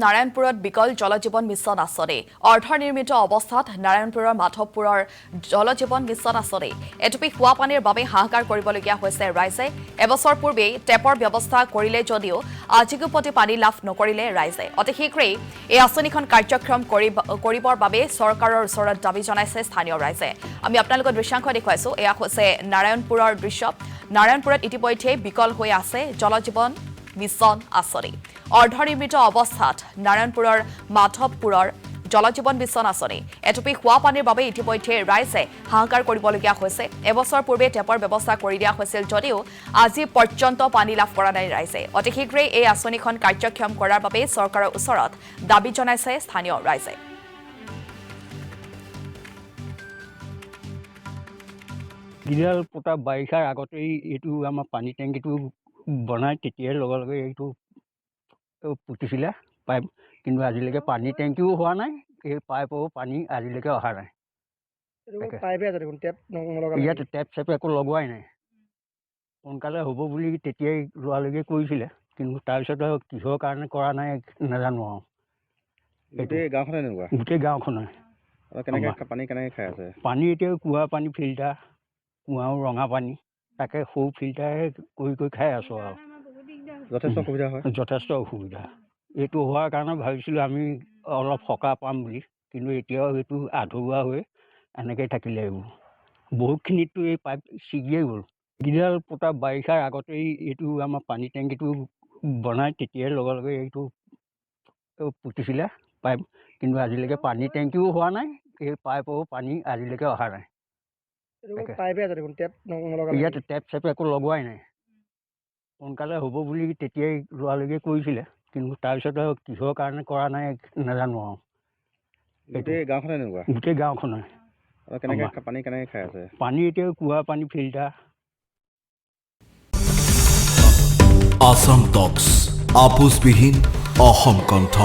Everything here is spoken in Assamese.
নাৰায়ণপুৰত বিকল জলজীৱন মিছন আঁচনি অৰ্ধনিৰ্মিত অৱস্থাত নাৰায়ণপুৰৰ মাধৱপুৰৰ জলজীৱন মিছন আঁচনি এটুপি খোৱা পানীৰ বাবে হাহাকাৰ কৰিবলগীয়া হৈছে ৰাইজে এবছৰ পূৰ্বেই টেপৰ ব্যৱস্থা কৰিলে যদিও আজিকো প্ৰতি পানী লাভ নকৰিলে ৰাইজে অতি শীঘ্ৰেই এই আঁচনিখন কাৰ্যক্ষম কৰিবৰ বাবে চৰকাৰৰ ওচৰত দাবী জনাইছে স্থানীয় ৰাইজে আমি আপোনালোকক দৃশ্যাংশ দেখুৱাইছো এয়া হৈছে নাৰায়ণপুৰৰ দৃশ্য নাৰায়ণপুৰত ইতিমধ্যে বিকল হৈ আছে জলজীৱন মিছন আঁচনি অৰ্ধনিৰ্মিত অৱস্থাত নাৰায়ণপুৰৰ মাধৱপুৰৰ জলজীৱন মিছন আঁচনি এটুপি খোৱা পানীৰ বাবে ইতিমধ্যে ৰাইজে হাহাকাৰ কৰিবলগীয়া হৈছে এবছৰ পূৰ্বে টেপৰ ব্যৱস্থা কৰি দিয়া হৈছিল যদিও আজি পৰ্যন্ত পানী লাভ কৰা নাই ৰাইজে অতি শীঘ্ৰেই এই আঁচনিখন কাৰ্যক্ষম কৰাৰ বাবে চৰকাৰৰ ওচৰত দাবী জনাইছে স্থানীয় ৰাইজে গিৰিয়াল পোতা বাৰিষাৰ আগতেই এইটো আমাৰ পানী টেংকিটো বনাই তেতিয়াই লগে লগে এইটো পুতিছিলে পাইপ কিন্তু আজিলৈকে পানী টেংকিও হোৱা নাই এই পাইপৰো পানী আজিলৈকে অহা নাই ইয়াত টেপ চেপ একো লগোৱাই নাই সোনকালে হ'ব বুলি তেতিয়াই লোৱালৈকে কৰিছিলে কিন্তু তাৰপিছত কিহৰ কাৰণে কৰা নাই নাজানো আৰু গোটেই গাঁওখনে পানী এতিয়া কুঁৱা পানী ফিল্টাৰ কুঁৱাও ৰঙা পানী তাকে সৰু ফিল্টাৰে কৰি খাই আছোঁ আৰু যথেষ্ট অসুবিধা এইটো হোৱাৰ কাৰণে ভাবিছিলোঁ আমি অলপ সকাহ পাম বুলি কিন্তু এতিয়াও এইটো আধৰুৱা হৈ এনেকৈ থাকিলে এইবোৰ বহুতখিনিতো এই পাইপ ছিগিয়েই গ'ল গিৰিয়াল পোতা বাৰিষাৰ আগতেই এইটো আমাৰ পানী টেংকিটো বনাই তেতিয়াই লগে লগে এইটো পুতিছিলে পাইপ কিন্তু আজিলৈকে পানী টেংকিও হোৱা নাই এই পাইপৰো পানী আজিলৈকে অহা নাই ইয়াত টেপ চেপ একো লগোৱাই নাই সোনকালে হ'ব বুলি তেতিয়াই লোৱালৈকে কৰিছিলে কিন্তু তাৰপিছত কিহৰ কাৰণে কৰা নাই নাজানো আৰু গোটেই গাঁওখনে পানী এতিয়া কুঁৱা পানী ফিল্টাৰ আসাম টক্স আপোচবিহীন অসম কণ্ঠ